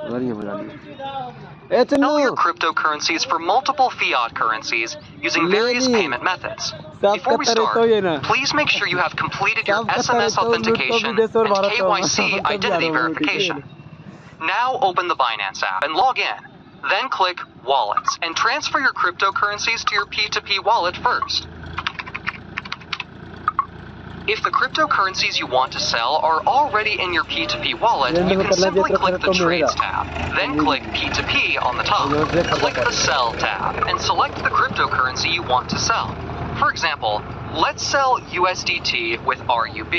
Sell your cryptocurrencies for multiple fiat currencies using various payment methods. Before we start, please make sure you have completed your SMS authentication and KYC identity verification. Now open the Binance app and log in. Then click Wallets and transfer your cryptocurrencies to your P2P wallet first. If the cryptocurrencies you want to sell are already in your P2P wallet, you can simply click the Trades tab, then click P2P on the top. Click the Sell tab and select the cryptocurrency you want to sell. For example, let's sell USDT with RUB.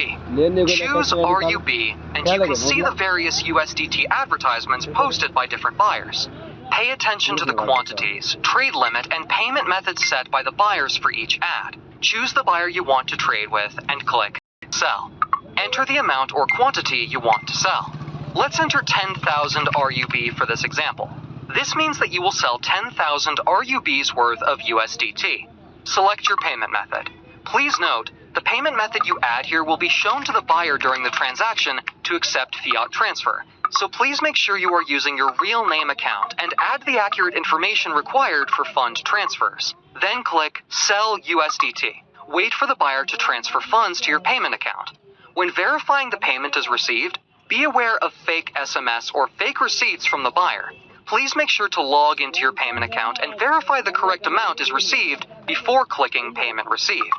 Choose RUB and you can see the various USDT advertisements posted by different buyers. Pay attention to the quantities, trade limit, and payment methods set by the buyers for each ad. Choose the buyer you want to trade with and click Sell. Enter the amount or quantity you want to sell. Let's enter 10,000 RUB for this example. This means that you will sell 10,000 RUBs worth of USDT. Select your payment method. Please note, the payment method you add here will be shown to the buyer during the transaction to accept fiat transfer. So please make sure you are using your real name account and add the accurate information required for fund transfers. Then click Sell USDT. Wait for the buyer to transfer funds to your payment account. When verifying the payment is received, be aware of fake SMS or fake receipts from the buyer. Please make sure to log into your payment account and verify the correct amount is received before clicking Payment Received.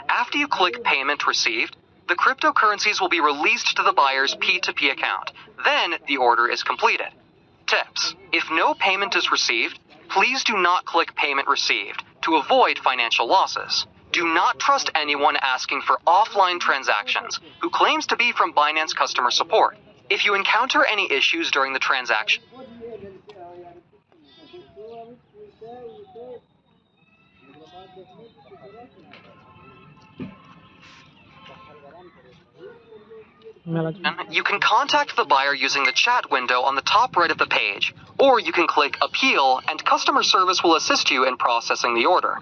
After you click Payment Received, the cryptocurrencies will be released to the buyer's P2P account. Then the order is completed. Tips: if no payment is received, please do not click Payment Received to avoid financial losses. Do not trust anyone asking for offline transactions who claims to be from Binance customer support. If you encounter any issues during the transaction, you can contact the buyer using the chat window on the top right of the page, or you can click Appeal and customer service will assist you in processing the order.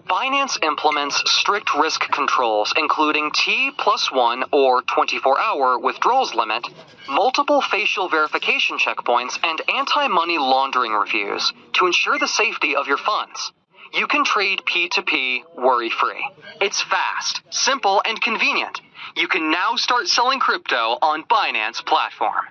Binance implements strict risk controls including T+1 or 24-hour withdrawals limit, multiple facial verification checkpoints, and anti-money laundering reviews to ensure the safety of your funds. You can trade P2P worry-free. It's fast, simple, and convenient. You can now start selling crypto on Binance platform.